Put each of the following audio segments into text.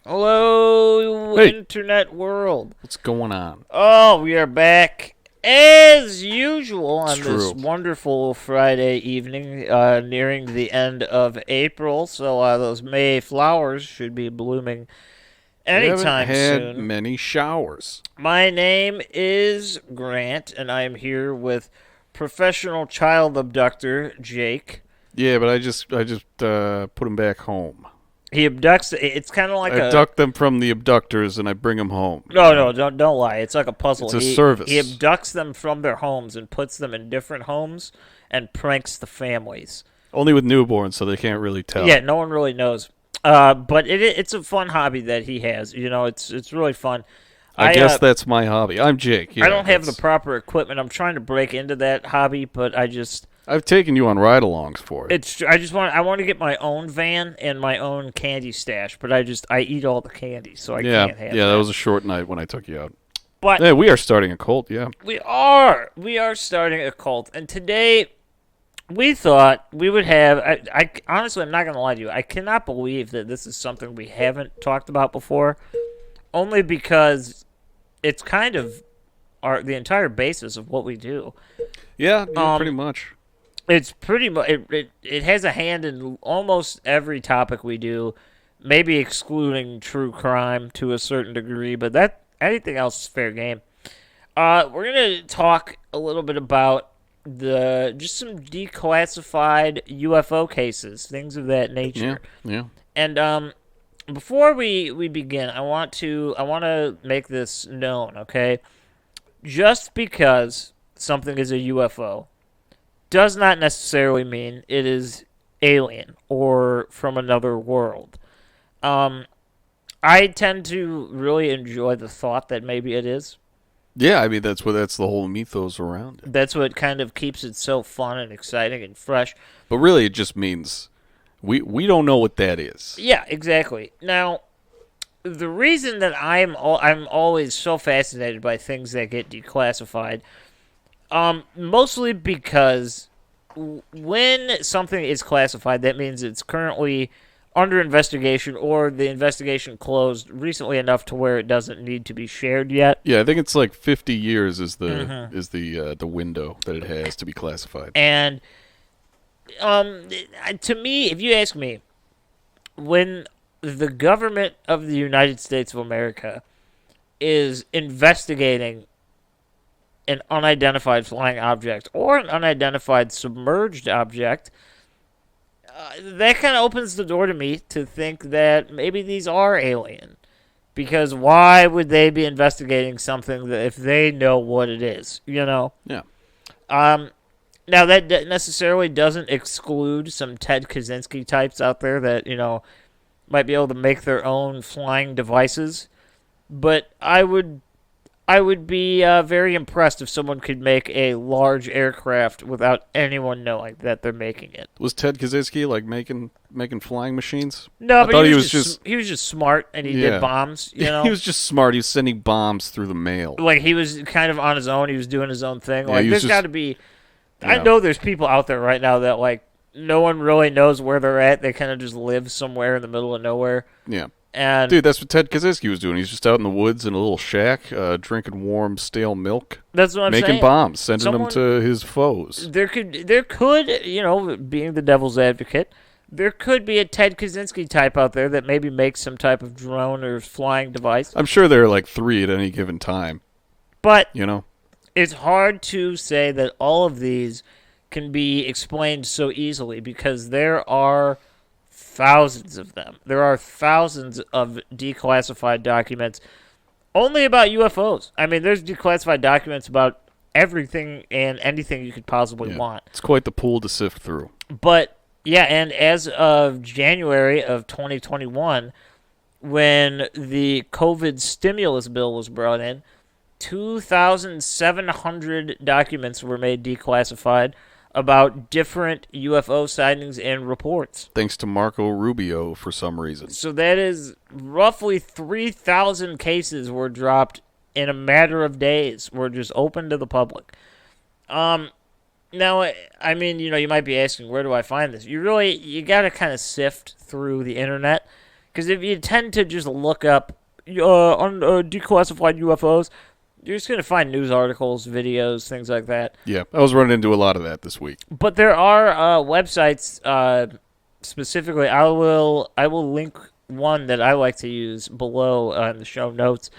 Hello, Hey. Internet world. What's going on? Oh, we are back as usual on It's this true. wonderful Friday evening, nearing the end of April. So those May flowers should be blooming We haven't anytime had soon. many showers. My name is Grant, and I am here with professional child abductor Jake. Yeah, but I just put them back home. He abducts. It's kind of like I a. abduct them from the abductors and I bring them home. No, don't lie. It's like a puzzle. It's a service. He abducts them from their homes and puts them in different homes and pranks the families. Only with newborns, so they can't really tell. Yeah, no one really knows. But it's a fun hobby that he has. You know, it's really fun. I guess that's my hobby. I'm Jake. Yeah, I don't have the proper equipment. I'm trying to break into that hobby, but I've taken you on ride-alongs for it. I want to get my own van and my own candy stash, but I eat all the candy, so I yeah, can't have yeah. that. That was a short night when I took you out. But Yeah, we are starting a cult. Yeah. we are starting a cult, and today we thought we would have. I honestly, I'm not going to lie to you. I cannot believe that this is something we haven't talked about before, only because it's kind of the entire basis of what we do. Yeah, pretty much. It's pretty much it has a hand in almost every topic we do, maybe excluding true crime to a certain degree, but anything else is fair game. We're gonna talk a little bit about just some declassified UFO cases, things of that nature. Yeah. And before we begin, I want to make this known, okay? Just because something is a UFO does not necessarily mean it is alien or from another world. I tend to really enjoy the thought that maybe it is. Yeah, I mean that's the whole mythos around it. That's what kind of keeps it so fun and exciting and fresh. But really, it just means we don't know what that is. Yeah, exactly. Now, the reason that I'm always so fascinated by things that get declassified, mostly because when something is classified, that means it's currently under investigation or the investigation closed recently enough to where it doesn't need to be shared yet. Yeah, I think it's like 50 years is the window that it has to be classified. And to me, if you ask me, when the government of the United States of America is investigating an unidentified flying object or an unidentified submerged object, that kind of opens the door to me to think that maybe these are alien. Because why would they be investigating something that if they know what it is, you know? Yeah. Now, that necessarily doesn't exclude some Ted Kaczynski types out there that, you know, might be able to make their own flying devices. But I would be very impressed if someone could make a large aircraft without anyone knowing that they're making it. Was Ted Kaczynski like making flying machines? No, I but thought he was just smart and he Yeah. did bombs, you know? He was just smart. He was sending bombs through the mail. Like, he was kind of on his own. He was doing his own thing. Yeah, Like, he was there's got to be... Yeah. I know there's people out there right now that, like, no one really knows where they're at. They kind of just live somewhere in the middle of nowhere. Yeah. And Dude, that's what Ted Kaczynski was doing. He's just out in the woods in a little shack, drinking warm, stale milk, that's what I'm making saying. bombs, sending them to his foes. There could, you know, being the devil's advocate, there could be a Ted Kaczynski type out there that maybe makes some type of drone or flying device. I'm sure there are like 3 at any given time. But You know? it's hard to say that all of these can be explained so easily because there are thousands of them. There are thousands of declassified documents only about UFOs. I mean, there's declassified documents about everything and anything you could possibly want. It's quite the pool to sift through. But, yeah, and as of January of 2021, when the COVID stimulus bill was brought in, 2,700 documents were made declassified about different UFO sightings and reports. Thanks to Marco Rubio for some reason. So that is roughly 3,000 cases were dropped in a matter of days, were just open to the public. Now, I mean, you know, you might be asking, where do I find this? You got to kind of sift through the internet. Because if you tend to just look up on declassified UFOs, you're just going to find news articles, videos, things like that. Yeah, I was running into a lot of that this week. But there are websites specifically. I will link one that I like to use below in the show notes,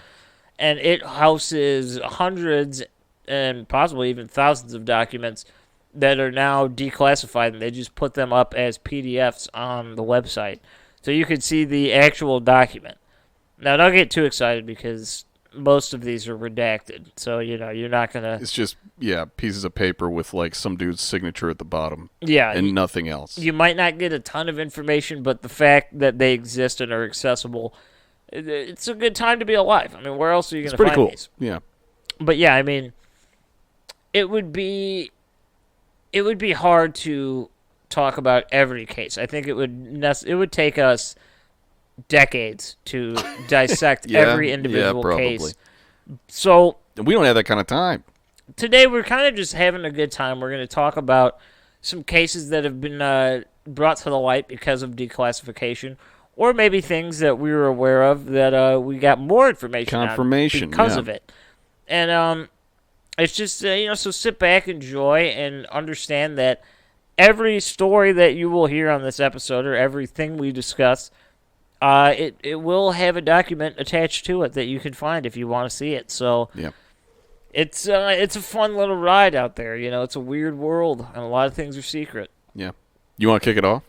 and it houses hundreds and possibly even thousands of documents that are now declassified, and they just put them up as PDFs on the website. So you can see the actual document. Now, don't get too excited because most of these are redacted. So, you're not going to... It's just, pieces of paper with, like, some dude's signature at the bottom. Yeah. And nothing else. You might not get a ton of information, but the fact that they exist and are accessible, it's a good time to be alive. I mean, where else are you going to find cool. these? Yeah. But, yeah, I mean, it would be hard to talk about every case. I think it would take us decades to dissect every individual case. So we don't have that kind of time. Today we're kind of just having a good time. We're going to talk about some cases that have been brought to the light because of declassification, or maybe things that we were aware of that we got more information on because of it. And it's just, so sit back, enjoy, and understand that every story that you will hear on this episode, or everything we discuss, it will have a document attached to it that you can find if you want to see it. So it's a fun little ride out there. It's a weird world, and a lot of things are secret. Yeah. You want to kick it off?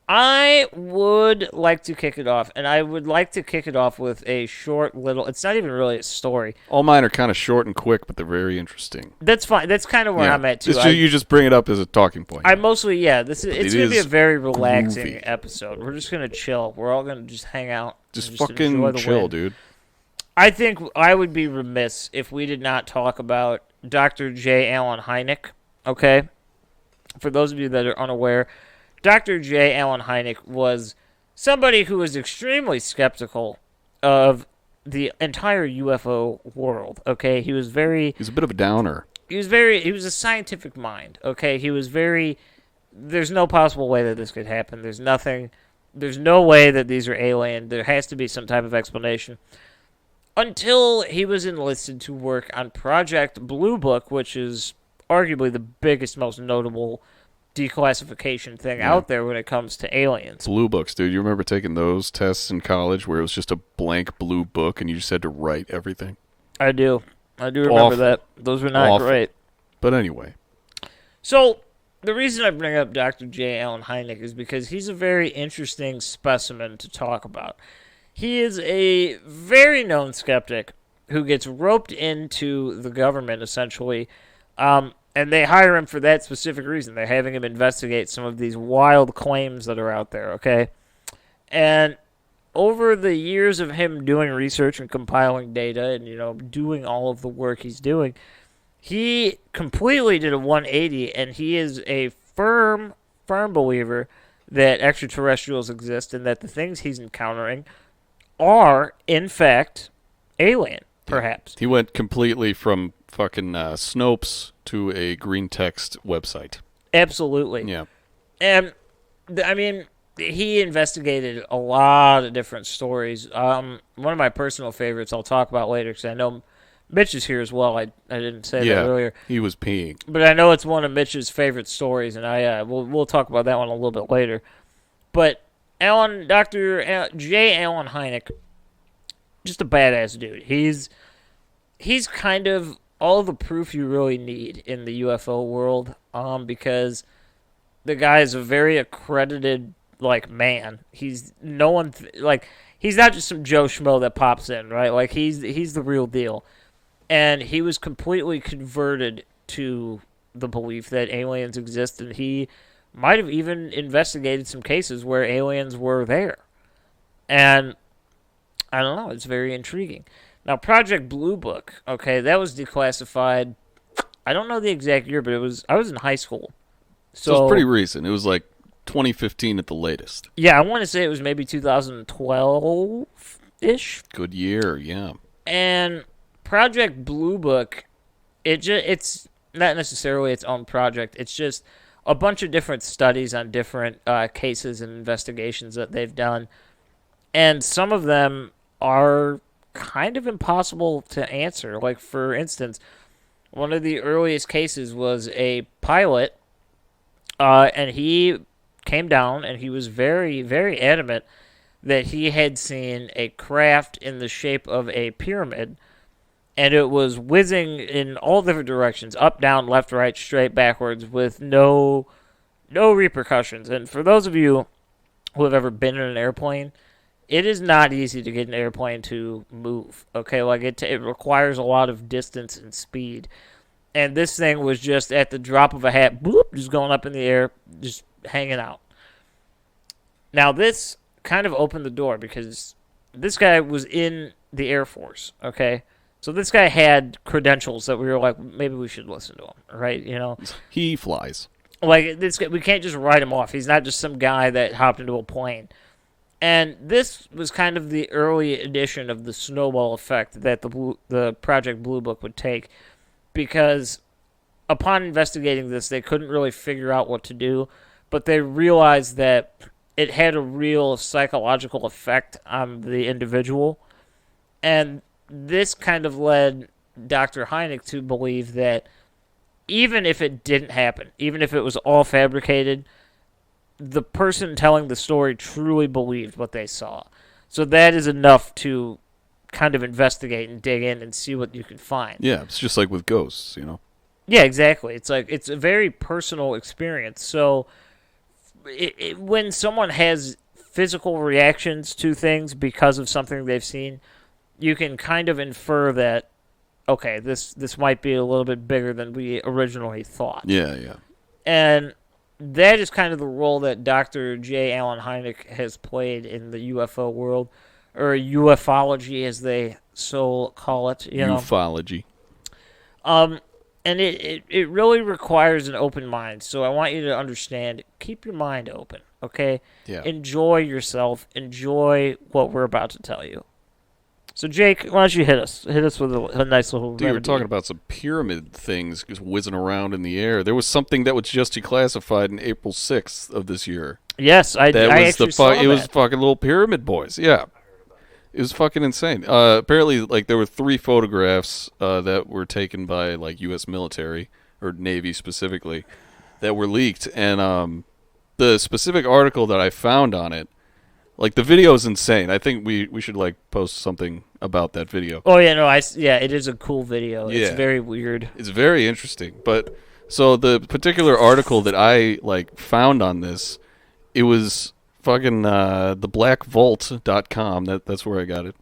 I would like to kick it off, and I would like to kick it off with a short little... It's not even really a story. All mine are kind of short and quick, but they're very interesting. That's fine. That's kind of where I'm at, too. You just bring it up as a talking point. I mostly, it's going to be a very relaxing episode. We're just going to chill. We're all going to just hang out. Just fucking chill, dude. I think I would be remiss if we did not talk about Dr. J Allen Heineck, okay? For those of you that are unaware... Dr. J Allen Heineck was somebody who was extremely skeptical of the entire UFO world, okay? He was a bit of a downer. He was a scientific mind, okay? There's no possible way that this could happen. There's no way that these are alien. There has to be some type of explanation. Until he was enlisted to work on Project Blue Book, which is arguably the biggest, most notable declassification thing out there when it comes to aliens. Blue books, dude. You remember taking those tests in college where it was just a blank blue book and you just had to write everything? I do remember that. Those were not great. But anyway. So, the reason I bring up Dr. J. Allen Heineck is because he's a very interesting specimen to talk about. He is a very known skeptic who gets roped into the government, essentially, and they hire him for that specific reason. They're having him investigate some of these wild claims that are out there, okay? And over the years of him doing research and compiling data and, doing all of the work he's doing, he completely did a 180, and he is a firm believer that extraterrestrials exist and that the things he's encountering are, in fact, alien, perhaps. He went completely from fucking Snopes to a green text website. Absolutely. Yeah. And, I mean, he investigated a lot of different stories. One of my personal favorites I'll talk about later because I know Mitch is here as well. I didn't say that earlier. He was peeing. But I know it's one of Mitch's favorite stories, and we'll talk about that one a little bit later. But Dr. J. Allen Heineck, just a badass dude. He's kind of all the proof you really need in the UFO world, because the guy is a very accredited man. He's he's not just some Joe Schmo that pops in, right? He's the real deal, and he was completely converted to the belief that aliens exist, and he might have even investigated some cases where aliens were there, and I don't know. It's very intriguing. Now, Project Blue Book, okay, that was declassified. I don't know the exact year, but I was in high school. So it's pretty recent. It was 2015 at the latest. Yeah, I want to say it was maybe 2012-ish. Good year, yeah. And Project Blue Book, it's not necessarily its own project. It's just a bunch of different studies on different cases and investigations that they've done. And some of them are kind of impossible to answer. Like, for instance, one of the earliest cases was a pilot, and he came down and he was very, very adamant that he had seen a craft in the shape of a pyramid, and it was whizzing in all different directions, up, down, left, right, straight, backwards, with no repercussions. And for those of you who have ever been in an airplane, it is not easy to get an airplane to move. Okay, like it requires a lot of distance and speed. And this thing was just at the drop of a hat, boop, just going up in the air, just hanging out. Now this kind of opened the door because this guy was in the Air Force. Okay, so this guy had credentials that we were like, maybe we should listen to him, right? You know, He flies. like this, we can't just write him off. He's not just some guy that hopped into a plane. And this was kind of the early edition of the snowball effect that the Project Blue Book would take, because upon investigating this, they couldn't really figure out what to do, but they realized that it had a real psychological effect on the individual. And this kind of led Dr. Heineck to believe that even if it didn't happen, even if it was all fabricated, the person telling the story truly believed what they saw. So that is enough to kind of investigate and dig in and see what you can find. Yeah, it's just like with ghosts, you know. Yeah, exactly. It's like it's a very personal experience. So when someone has physical reactions to things because of something they've seen, you can kind of infer that, okay, this might be a little bit bigger than we originally thought. Yeah. And that is kind of the role that Dr. J Allen Heineck has played in the UFO world, or ufology as they so call it. You know? Ufology. And it really requires an open mind. So I want you to understand, keep your mind open, okay? Yeah. Enjoy yourself. Enjoy what we're about to tell you. So, Jake, why don't you hit us? Hit us with a nice little Dude, we're talking about some pyramid things just whizzing around in the air. There was something that was just declassified in April 6th of this year. Yes, I actually saw that. It was fucking little pyramid boys. Yeah. It was fucking insane. Apparently, like, there were 3 photographs that were taken by, like, U.S. military, or Navy specifically, that were leaked. And the specific article that I found on it, like, the video is insane. I think we should, like, post something about that video. Oh, yeah, no, it is a cool video. It's very weird. It's very interesting. But, so the particular article that I, like, found on this, it was fucking theblackvault.com. That's where I got it.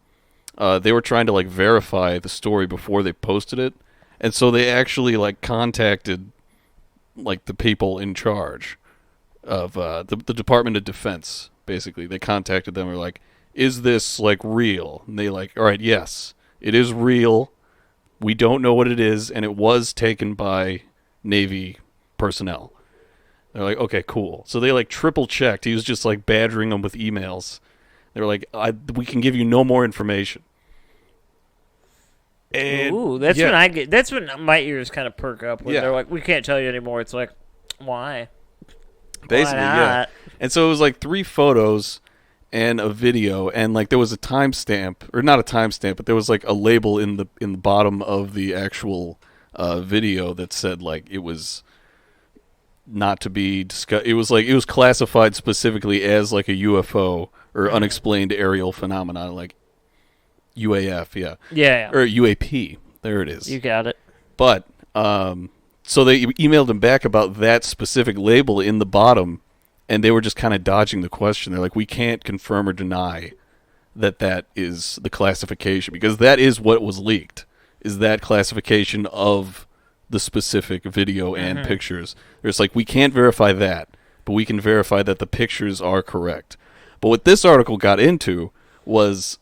They were trying to, like, verify the story before they posted it. And so they actually, like, contacted, like, the people in charge of the Department of Defense. Basically, they contacted them and were like, is this, like, real? And they like, all right, yes, it is real. We don't know what it is, and it was taken by Navy personnel. They're like, okay, cool. So they, like, triple-checked. He was just, like, badgering them with emails. They were like, we can give you no more information. And, ooh, that's when my ears kind of perk up. When they're like, we can't tell you anymore. It's like, why? Basically, yeah. And so it was like 3 photos and a video, and like there was a timestamp, or not a timestamp, but there was like a label in the bottom of the actual video that said like it was not to be discussed. It was like it was classified specifically as like a UFO or unexplained aerial phenomenon, like UAF, yeah, or UAP. There it is. You got it. But so they emailed him back about that specific label in the bottom, and they were just kind of dodging the question. They're like, we can't confirm or deny that is the classification, because that is what was leaked, is that classification of the specific video and pictures. There's like, we can't verify that, but we can verify that the pictures are correct. But what this article got into was,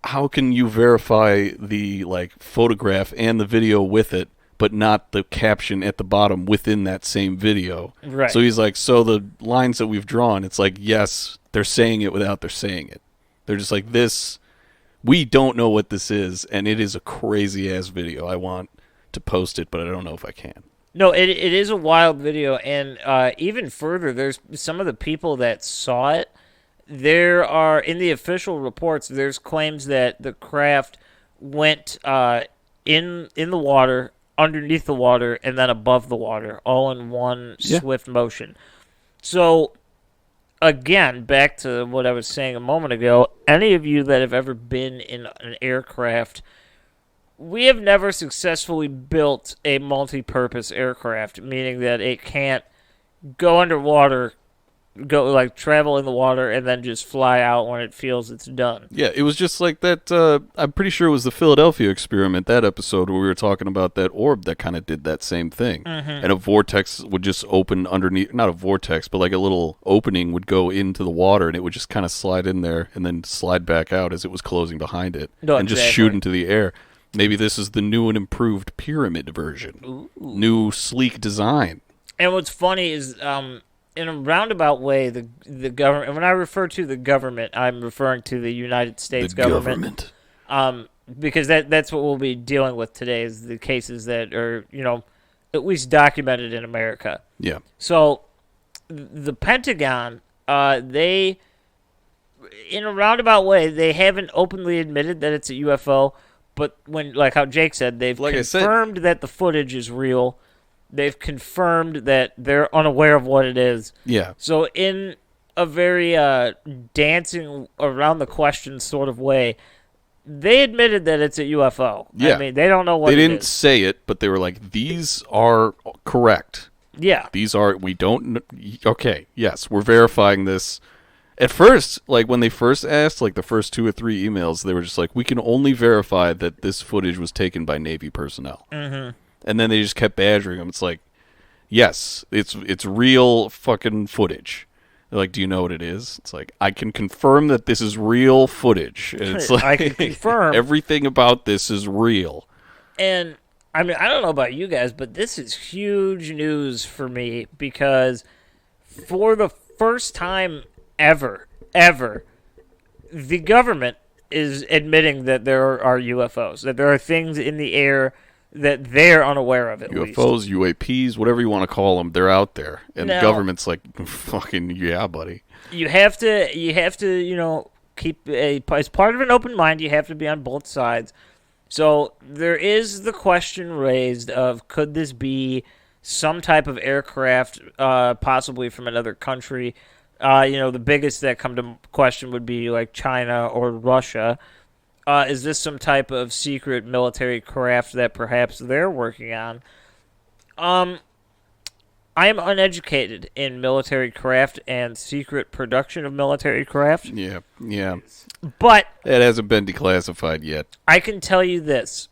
how can you verify the like photograph and the video with it, but not the caption at the bottom within that same video? Right. So he's like, so the lines that we've drawn, it's like, yes, they're saying it without they're saying it. They're just like, this, we don't know what this is, and it is a crazy-ass video. I want to post it, but I don't know if I can. No, it is a wild video, and even further, there's some of the people that saw it, there are, in the official reports, there's claims that the craft went in the water, underneath the water, and then above the water, all in one swift motion. So, again, back to what I was saying a moment ago, any of you that have ever been in an aircraft, we have never successfully built a multi-purpose aircraft, meaning that it can't go underwater, travel in the water, and then just fly out when it feels it's done. Yeah, it was just like that. I'm pretty sure it was the Philadelphia experiment, that episode where we were talking about that orb that kind of did that same thing. Mm-hmm. And a vortex would just open underneath, not a vortex, but like a little opening would go into the water, and it would just kind of slide in there and then slide back out as it was closing behind it, and just shoot into the air. Maybe this is the new and improved pyramid version. Ooh. New, sleek design. And what's funny is, in a roundabout way, the government, and when I refer to the government, I'm referring to the United States government. Because that's what we'll be dealing with today, is the cases that are, at least documented in America. Yeah. So, the Pentagon, they, in a roundabout way, they haven't openly admitted that it's a UFO, but when, like how Jake said, they've confirmed that the footage is real. They've confirmed that they're unaware of what it is. Yeah. So in a very dancing around the question sort of way, they admitted that it's a UFO. Yeah. I mean, they don't know what it is. They didn't say it, but they were like, these are correct. Yeah. These are, we don't, okay, yes, we're verifying this. At first, like when they first asked, like the first 2 or 3 emails, they were just like, we can only verify that this footage was taken by Navy personnel. Mm-hmm. And then they just kept badgering them. It's like, yes, it's real fucking footage. They're like, do you know what it is? It's like, I can confirm that this is real footage. And it's like, I can confirm everything about this is real. And I mean, I don't know about you guys, but this is huge news for me, because for the first time ever, the government is admitting that there are UFOs, that there are things in the air that they're unaware of, at UFOs, least. UAPs, whatever you want to call them, they're out there. And Now, the government's like, fucking, yeah, buddy. You have to, keep as part of an open mind, you have to be on both sides. So there is the question raised of, could this be some type of aircraft, possibly from another country? The biggest that come to question would be like China or Russia. Is this some type of secret military craft that perhaps they're working on? I am uneducated in military craft and secret production of military craft. Yeah. But it hasn't been declassified yet. I can tell you this.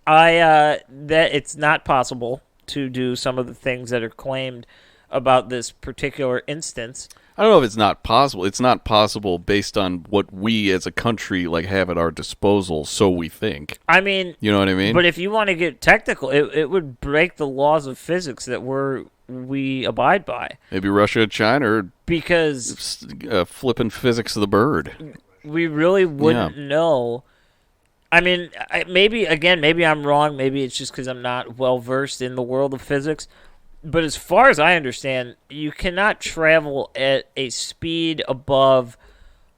That it's not possible to do some of the things that are claimed about this particular instance. I don't know if it's not possible. It's not possible based on what we as a country have at our disposal, so we think. I mean, you know what I mean? But if you want to get technical, it would break the laws of physics that we abide by. Maybe Russia and China are because flipping physics of the bird. We really wouldn't know. I mean, maybe I'm wrong. Maybe it's just because I'm not well versed in the world of physics. But as far as I understand, you cannot travel at a speed above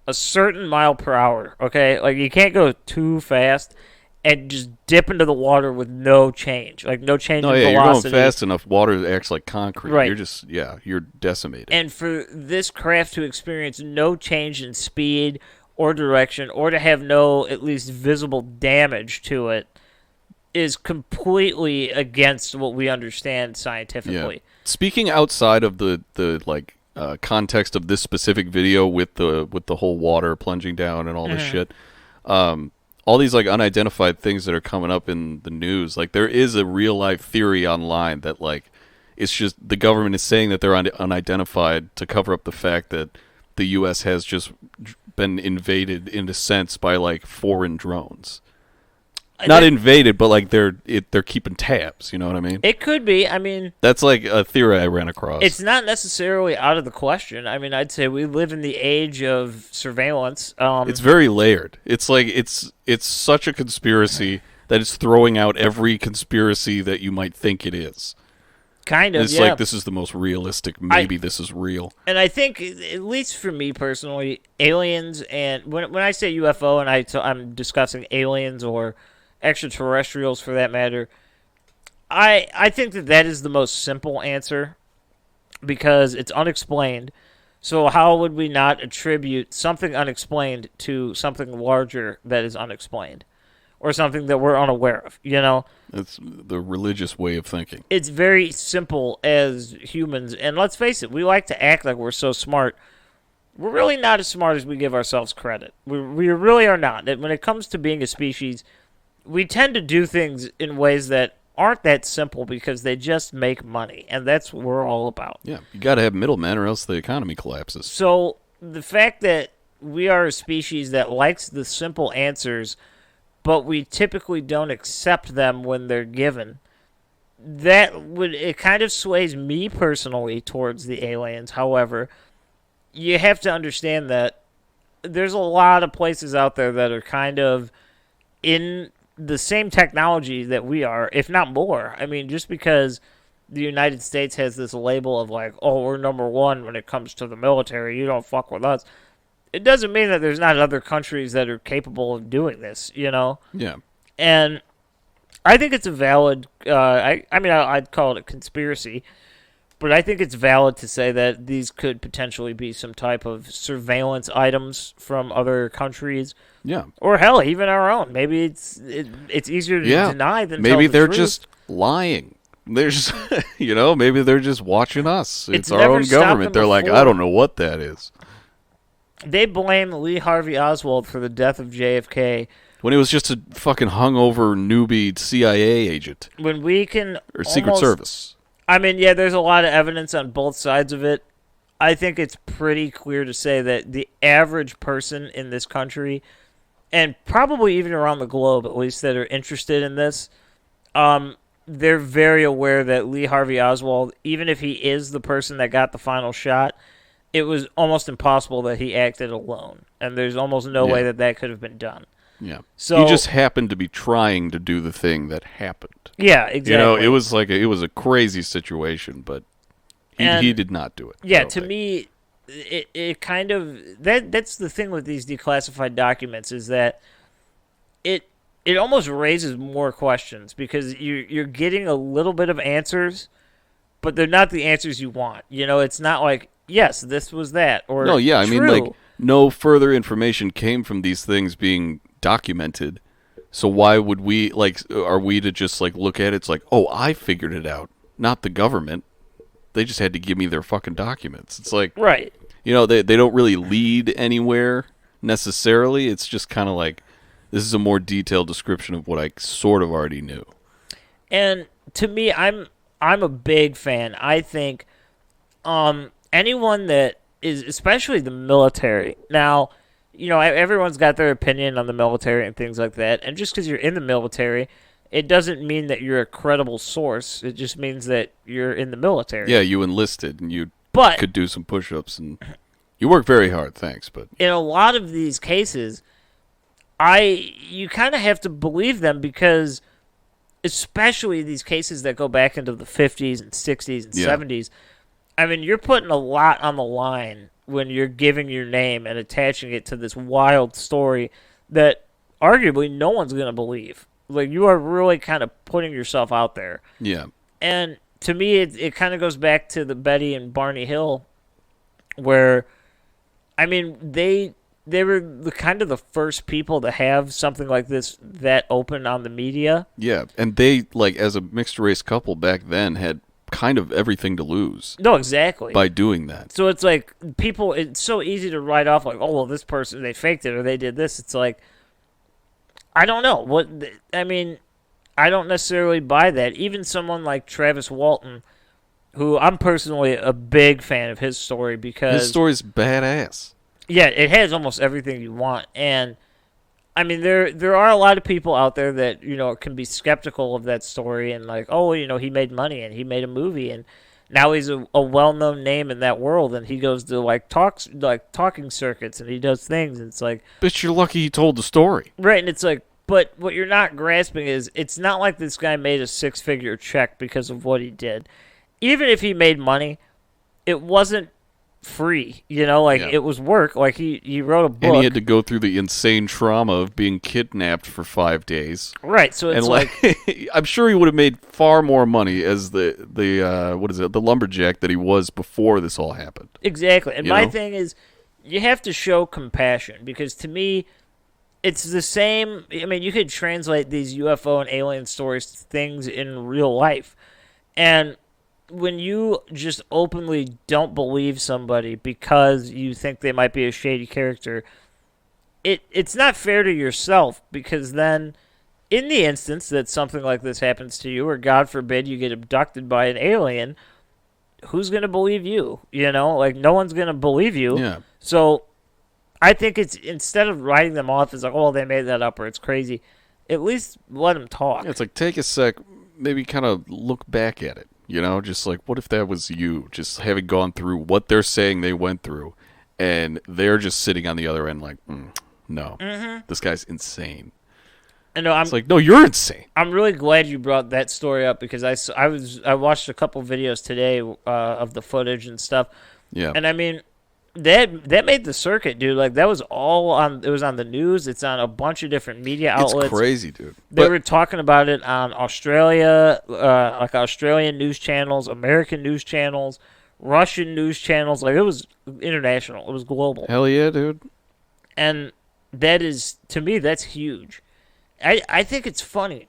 a certain mile per hour, okay? Like, you can't go too fast and just dip into the water with no change. Like, no change in velocity. You're going fast enough, water acts like concrete. Right. You're just, you're decimated. And for this craft to experience no change in speed or direction, or to have no, at least, visible damage to it, is completely against what we understand scientifically. Yeah. Speaking outside of the context of this specific video with the whole water plunging down and all this shit, all these unidentified things that are coming up in the news, there is a real life theory online that it's just the government is saying that they're unidentified to cover up the fact that the U.S. has just been invaded in a sense by foreign drones. Not invaded, but they're keeping tabs. You know what I mean? It could be. I mean, that's a theory I ran across. It's not necessarily out of the question. I mean, I'd say we live in the age of surveillance. It's very layered. It's it's such a conspiracy that it's throwing out every conspiracy that you might think it is. Kind of, It's yeah. like, this is the most realistic. Maybe this is real. And I think, at least for me personally, aliens, and when I say UFO and I'm discussing aliens or extraterrestrials for that matter, I think that is the most simple answer because it's unexplained. So how would we not attribute something unexplained to something larger that is unexplained? Or something that we're unaware of, you know? It's the religious way of thinking. It's very simple as humans, and let's face it, we like to act like we're so smart. We're really not as smart as we give ourselves credit. We really are not. When it comes to being a species, we tend to do things in ways that aren't that simple because they just make money, and that's what we're all about. Yeah, you got to have middlemen or else the economy collapses. So the fact that we are a species that likes the simple answers, but we typically don't accept them when they're given, it kind of sways me personally towards the aliens. However, you have to understand that there's a lot of places out there that are kind of in the same technology that we are, if not more. I mean, just because the United States has this label of like, oh, we're number one when it comes to the military, you don't fuck with us, it doesn't mean that there's not other countries that are capable of doing this, you know? Yeah. And I think it's a valid, I'd call it a conspiracy, but I think it's valid to say that these could potentially be some type of surveillance items from other countries. Yeah. Or hell, even our own. Maybe it's easier to deny than tell maybe the they're truth. just lying. They're just, maybe they're just watching us. It's our never own stopped government. them They're like, before. I don't know what that is. They blame Lee Harvey Oswald for the death of JFK. When he was just a fucking hungover newbie CIA agent. When we can Or Secret Service. I mean, yeah, there's a lot of evidence on both sides of it. I think it's pretty clear to say that the average person in this country, and probably even around the globe, at least, that are interested in this, they're very aware that Lee Harvey Oswald, even if he is the person that got the final shot, it was almost impossible that he acted alone. And there's almost no way that could have been done. Yeah. So, he just happened to be trying to do the thing that happened. Yeah, exactly. It was a crazy situation, but he did not do it. Yeah, to me, it kind of that's the thing with these declassified documents is that it almost raises more questions because you're getting a little bit of answers, but they're not the answers you want. It's not like, yes, this was that, or no, yeah, true. I mean, like, no further information came from these things being documented. So why would we, are we to just, look at it? It's like, oh, I figured it out, not the government. They just had to give me their fucking documents. It's like, right. They don't really lead anywhere necessarily. It's just kind of like, this is a more detailed description of what I sort of already knew. And to me, I'm a big fan. I think anyone that is, especially the military. Now, everyone's got their opinion on the military and things like that. And just because you're in the military, it doesn't mean that you're a credible source. It just means that you're in the military. Yeah, you enlisted and you could do some push-ups and you work very hard, thanks. But in a lot of these cases, you kind of have to believe them because, especially these cases that go back into the 50s and 60s and 70s, I mean, you're putting a lot on the line when you're giving your name and attaching it to this wild story that arguably no one's going to believe. Like, you are really kind of putting yourself out there. Yeah. And to me, it kind of goes back to the Betty and Barney Hill, where, I mean, they were the kind of the first people to have something like this that open on the media. Yeah, and they, as a mixed-race couple back then, had kind of everything to lose. No, exactly. By doing that. So it's like, it's so easy to write off, like, oh, well, this person, they faked it or they did this. It's like, I don't know. I don't necessarily buy that. Even someone like Travis Walton, who I'm personally a big fan of his story because... His story's badass. Yeah, it has almost everything you want. And, I mean, there are a lot of people out there that, can be skeptical of that story and like, oh, he made money and he made a movie and now he's a well-known name in that world and he goes to, talking circuits and he does things and it's like... But you're lucky he told the story. Right, and it's like, but what you're not grasping is it's not like this guy made a 6-figure check because of what he did. even if he made money, it wasn't free. Like Yeah. it was work. Like he wrote a book. And he had to go through the insane trauma of being kidnapped for 5 days. Right, so it's And like I'm sure he would have made far more money as the lumberjack that he was before this all happened. exactly. And You my know? thing is, you have to show compassion because to me, it's the same. I mean, you could translate these UFO and alien stories to things in real life, and when you just openly don't believe somebody because you think they might be a shady character, it's not fair to yourself because then in the instance that something like this happens to you or God forbid you get abducted by an alien, who's going to believe you? Like no one's going to believe you. Yeah. So I think it's instead of writing them off as like, oh, they made that up or it's crazy, at least let them talk. It's like take a sec, maybe kind of look back at it. Just like what if that was you, just having gone through what they're saying they went through, and they're just sitting on the other end like, no, this guy's insane. I know. It's like, no, you're insane. I'm really glad you brought that story up because I watched a couple videos today of the footage and stuff. Yeah. And I mean, that made the circuit, dude. Like that was all on. It was on the news. It's on a bunch of different media outlets. It's crazy, dude. They were talking about it on Australia, like Australian news channels, American news channels, Russian news channels. Like it was international. It was global. Hell yeah, dude. And that is, to me, that's huge. I think it's funny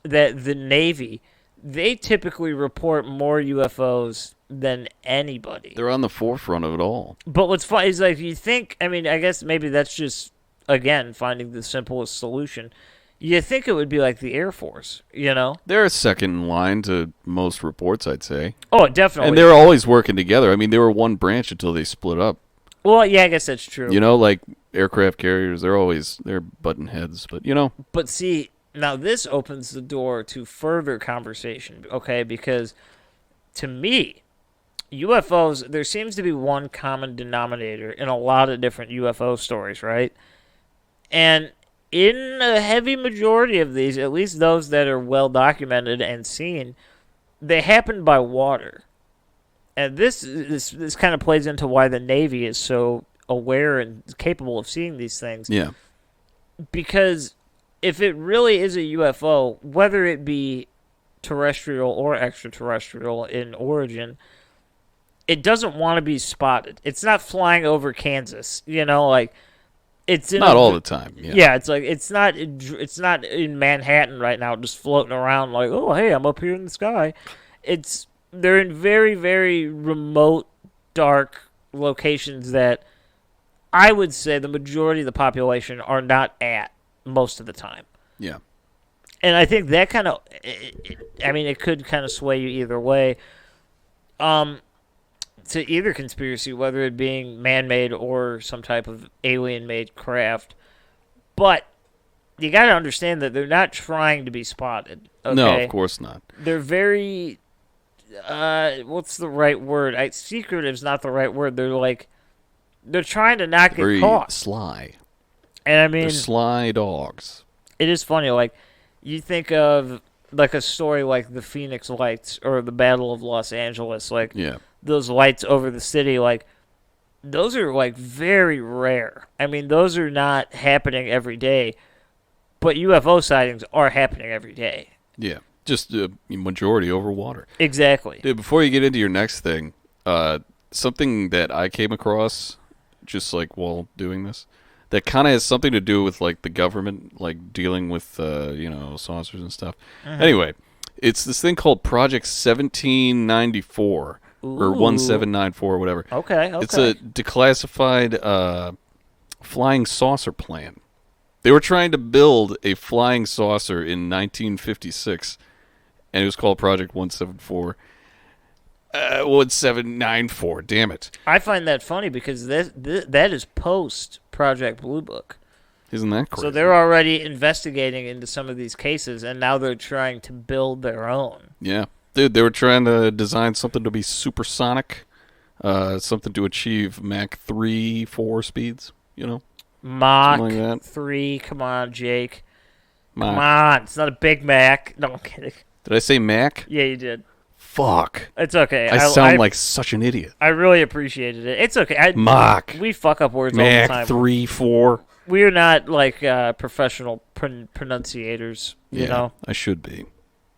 that the Navy, they typically report more UFOs than anybody. They're on the forefront of it all. But what's funny is like you think, I mean, I guess maybe that's just, again, finding the simplest solution. You think it would be like the Air Force, They're second in line to most reports, I'd say. Oh, definitely. And they're always working together. I mean, they were one branch until they split up. Well, yeah, I guess that's true. Like aircraft carriers, they're button heads, but But see, now this opens the door to further conversation, okay? Because to me, UFOs, there seems to be one common denominator in a lot of different UFO stories, right? And in a heavy majority of these, at least those that are well documented and seen, they happen by water. And this kind of plays into why the Navy is so aware and capable of seeing these things. yeah. Because if it really is a UFO, whether it be terrestrial or extraterrestrial in origin, it doesn't want to be spotted. It's not flying over Kansas, like it's in Not all the time. Yeah. Yeah, it's like it's not in Manhattan right now, just floating around like, oh hey, I'm up here in the sky. They're in very, very remote, dark locations that I would say the majority of the population are not at most of the time. Yeah. And I think that kind of, I mean, it could kind of sway you either way. To either conspiracy, whether it being man-made or some type of alien-made craft. But you got to understand that they're not trying to be spotted. Okay? No, of course not. They're very, what's the right word? Secretive is not the right word. They're trying to not get Very caught. sly. And I mean, They're sly dogs. it is funny. Like, you think of like a story like the Phoenix Lights or the Battle of Los Angeles. Like, Yeah. those lights over the city, like, those are like very rare. I mean, those are not happening every day. But UFO sightings are happening every day. Yeah. Just the majority over water. Exactly. Dude, before you get into your next thing, something that I came across just like while doing this that kind of has something to do with like the government, like dealing with saucers and stuff. Anyway, it's this thing called Project 1794 or 1794 or whatever. Okay. It's a declassified flying saucer plan. They were trying to build a flying saucer in 1956, and it was called Project 174. 1794. Damn it! I find that funny because that is post Project Blue Book. Isn't that crazy? So they're already investigating into some of these cases, and now they're trying to build their own. Yeah, dude, they were trying to design something to be supersonic, something to achieve Mach 3-4 speeds. Mach Something like that. 3. Come on, Jake. Mach. Come on. It's not a Big Mac. No, I'm kidding. Did I say Mach? Yeah, you did. Fuck. It's okay. I sound like such an idiot. I really appreciated it. It's okay. Mach. We fuck up words all the Mach time. 3, 4. We're not like professional pronunciators, you know? I should be.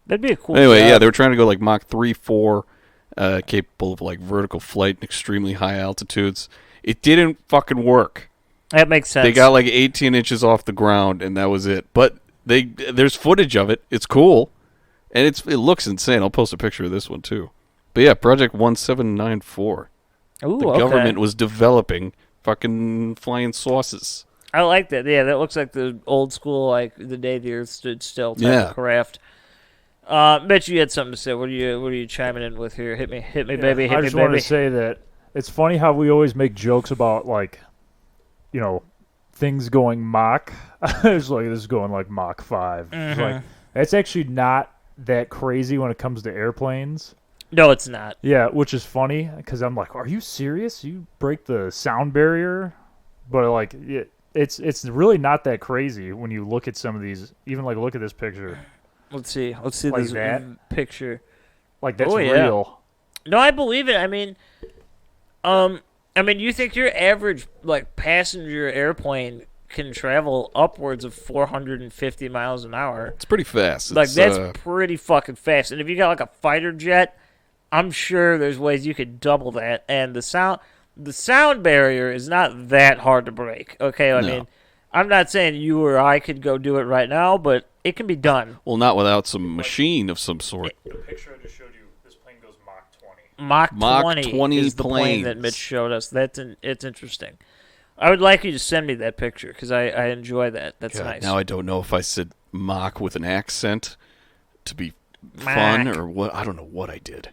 That'd be a cool Anyway, job. yeah, they were trying to go like Mach 3, 4, capable of like vertical flight in extremely high altitudes. It didn't fucking work. That makes sense. They got like 18 inches off the ground, and that was it. But there's footage of it. It's cool, and it looks insane. I'll post a picture of this one too. But yeah, Project 1794. Ooh, The government was developing fucking flying saucers. I like that. Yeah, that looks like the old school, like the day the Earth stood still type of craft. Bet you had something to say. What are you chiming in with here? Hit me, baby. Hit me, I just baby. wanted to say that it's funny how we always make jokes about like, you know, things going Mach. It's like this is going like Mach 5. It's like it's actually not that crazy when it comes to airplanes. No, it's not. Yeah, which is funny because I'm like, are you serious? You break the sound barrier, but like it's really not that crazy when you look at some of these. Even like look at this picture. Let's see Like this that? picture. Like that's Oh, yeah. real. No, I believe it. I mean, you think your average like passenger airplane can travel upwards of 450 miles an hour? It's pretty fast. Like that's pretty fucking fast. And if you got like a fighter jet, I'm sure there's ways you could double that. And the sound barrier is not that hard to break. Okay, I mean, I'm not saying you or I could go do it right now, but it can be done. Well, not without some machine of some sort. The picture I just showed you, this plane goes Mach 20. Mach 20, 20 is the plane that planes. Mitch showed us. It's interesting. I would like you to send me that picture because I enjoy that. That's God, nice. Now I don't know if I said Mach with an accent to be fun Mach. or what. I don't know what I did.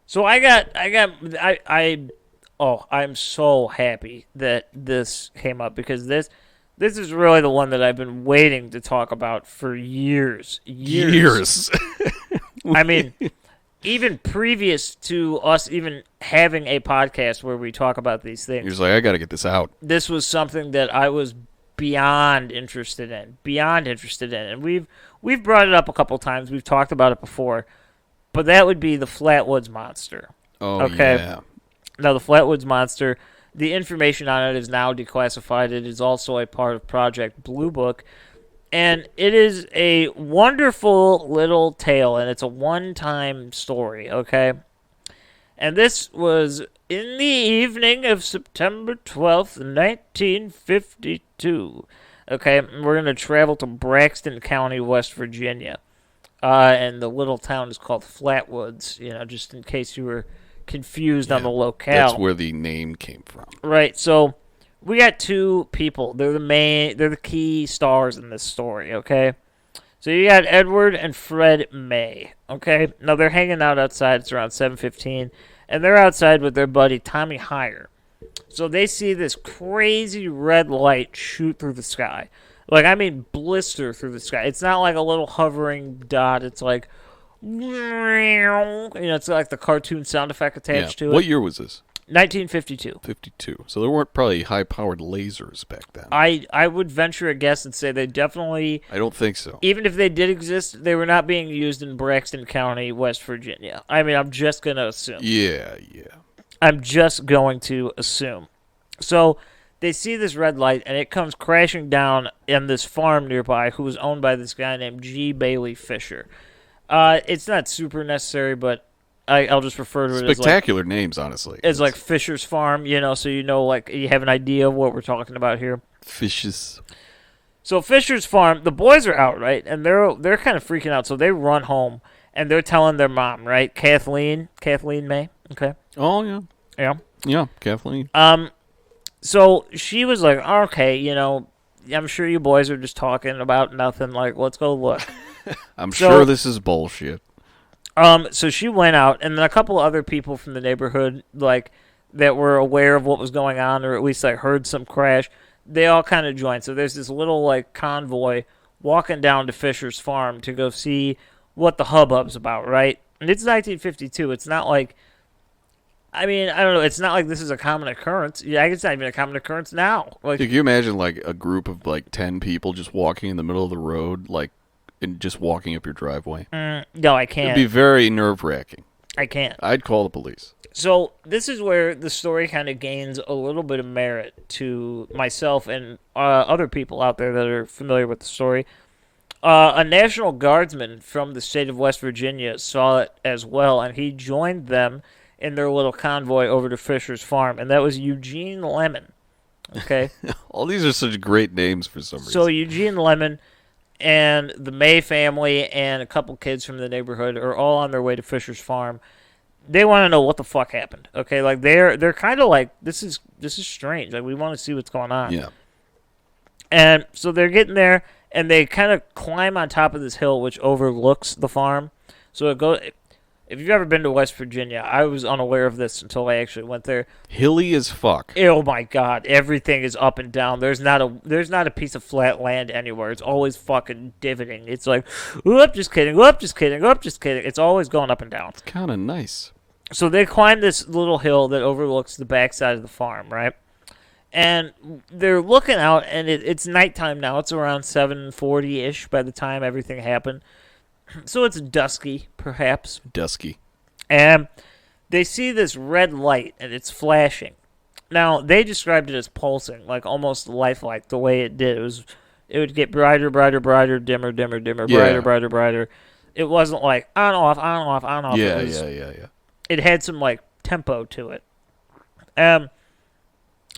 So I'm so happy that this came up because this is really the one that I've been waiting to talk about for years. I mean, even previous to us even having a podcast where we talk about these things. You're like, I got to get this out. This was something that I was beyond interested in. And we've brought it up a couple times. We've talked about it before. But that would be the Flatwoods Monster. Oh, okay. yeah. Now, the Flatwoods Monster, the information on it is now declassified. It is also a part of Project Blue Book. And it is a wonderful little tale, and it's a one-time story, okay? And this was in the evening of September 12th, 1952. Okay, we're going to travel to Braxton County, West Virginia. And the little town is called Flatwoods, just in case you were confused on the locale. That's where the name came from. Right, so we got two people. They're the key stars in this story, okay? So you got Edward and Fred May, okay? Now they're hanging out outside. It's around 7:15, and they're outside with their buddy Tommy Heyer. So they see this crazy red light shoot through the sky. Like, I mean, blister through the sky. It's not like a little hovering dot. It's like, it's like the cartoon sound effect attached to it. What year was this? 1952. 52. So there weren't probably high-powered lasers back then. I would venture a guess and say they definitely, I don't think so. even if they did exist, they were not being used in Braxton County, West Virginia. I mean, I'm just going to assume. Yeah. I'm just going to assume. So they see this red light, and it comes crashing down in this farm nearby who was owned by this guy named G. Bailey Fisher. It's not super necessary, but I'll just refer to it Spectacular names, honestly. as like Fisher's Farm, so like you have an idea of what we're talking about here. Fishes. So Fisher's Farm, the boys are out, right? And they're kind of freaking out, so they run home, and they're telling their mom, right? Kathleen May, okay? Oh, yeah. Yeah. Yeah, Kathleen. So she was like, okay, I'm sure you boys are just talking about nothing. Like, let's go look. I'm sure this is bullshit. So she went out, and then a couple other people from the neighborhood, like, that were aware of what was going on, or at least, like, heard some crash, they all kind of joined. So there's this little, like, convoy walking down to Fisher's Farm to go see what the hubbub's about, right? And it's 1952. It's not like, I mean, I don't know. It's not like this is a common occurrence. Yeah, it's not even a common occurrence now. Like, Can you imagine, like, a group of, like, 10 people just walking in the middle of the road, like, in just walking up your driveway? No, I It'd can't. be very nerve-wracking. I can't. I'd call the police. So this is where the story kind of gains a little bit of merit to myself and other people out there that are familiar with the story. A National Guardsman from the state of West Virginia saw it as well, and he joined them in their little convoy over to Fisher's Farm, and that was Eugene Lemon. Okay? All these are such great names for some reason. So Eugene Lemon and the May family and a couple kids from the neighborhood are all on their way to Fisher's Farm. They want to know what the fuck happened. Okay, like they're kind of like this is strange. Like we want to see what's going on. Yeah. And so they're getting there, and they kind of climb on top of this hill which overlooks the farm. So it goes. If you've ever been to West Virginia, I was unaware of this until I actually went there. Hilly as fuck. Oh my God, everything is up and down. There's not a piece of flat land anywhere. It's always fucking divoting. It's like, whoop, just kidding, whoop, just kidding, whoop, just kidding. It's always going up and down. It's kind of nice. So they climb this little hill that overlooks the backside of the farm, right? And they're looking out, and it's nighttime now. It's around 7:40-ish by the time everything happened. So it's dusky, perhaps. Dusky. And they see this red light, and it's flashing. Now, they described it as pulsing, like almost lifelike, the way it did. It would get brighter, brighter, brighter, dimmer, dimmer, dimmer, brighter, brighter, brighter. It wasn't like on, off, on, off, on, off. Yeah. It had some, like, tempo to it.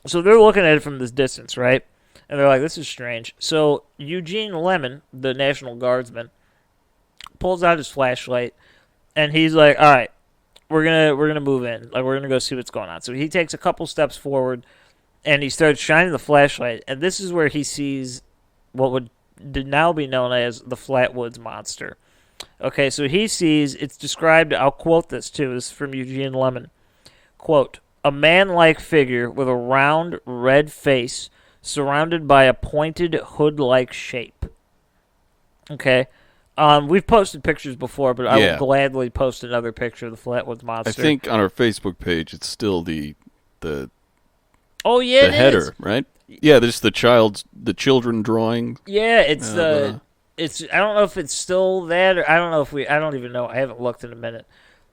So they're looking at it from this distance, right? And they're like, this is strange. So Eugene Lemon, the National Guardsman, pulls out his flashlight, and he's like, all right, we're gonna move in. Like, we're gonna go see what's going on. So he takes a couple steps forward, and he starts shining the flashlight, and this is where he sees what would now be known as the Flatwoods Monster. Okay, so he sees, it's described, I'll quote this too, this is from Eugene Lemon, quote, a man-like figure with a round, red face surrounded by a pointed hood-like shape. Okay, we've posted pictures before, but I will gladly post another picture of the Flatwoods Monster. I think on our Facebook page it's still the oh yeah, the header, right? Yeah, there's the children drawing. Yeah, it's it's I don't know if it's still that, or I don't even know. I haven't looked in a minute,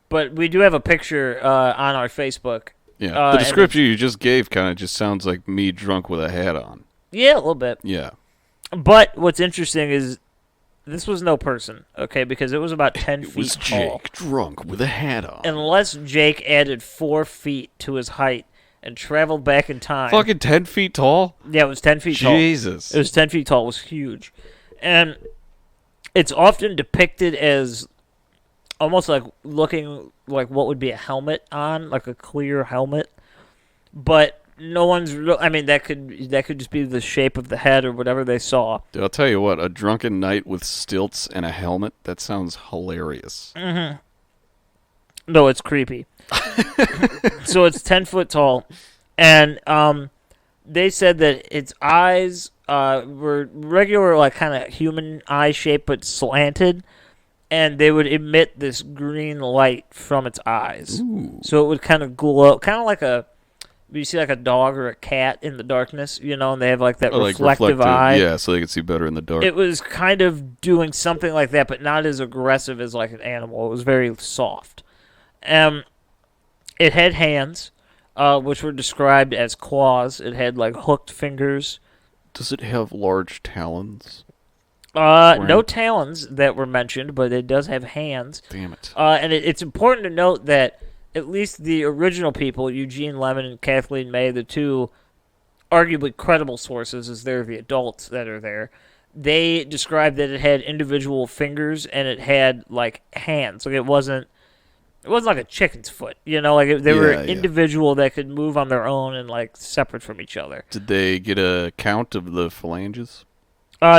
but we do have a picture on our Facebook. Yeah, the description you just gave kind of just sounds like me drunk with a hat on. Yeah, a little bit. Yeah, but what's interesting is this was no person, okay, because it was about 10 feet tall. It was Jake drunk with a hat on. Unless Jake added 4 feet to his height and traveled back in time. Fucking 10 feet tall? Yeah, it was 10 feet tall. Jesus. It was 10 feet tall. It was huge. And it's often depicted as almost like looking like what would be a helmet on, like a clear helmet. But no one's I mean, that could just be the shape of the head or whatever they saw. Dude, I'll tell you what, a drunken knight with stilts and a helmet, that sounds hilarious. Mm-hmm. No, it's creepy. So it's 10 foot tall. And they said that its eyes were regular, like kind of human eye shape, but slanted. And they would emit this green light from its eyes. Ooh. So it would kind of glow, kind of like you see like a dog or a cat in the darkness, you know, and they have like that reflective eye. Yeah, so they can see better in the dark. It was kind of doing something like that, but not as aggressive as like an animal. It was very soft. It had hands, which were described as claws. It had like hooked fingers. Does it have large talons? No talons that were mentioned, but it does have hands. Damn it. And it's important to note that at least the original people, Eugene Lemon and Kathleen May, the two arguably credible sources, as they're the adults that are there, they described that it had individual fingers and it had like hands. Like it wasn't like a chicken's foot, you know. Like they were individual that could move on their own and like separate from each other. Did they get a count of the phalanges?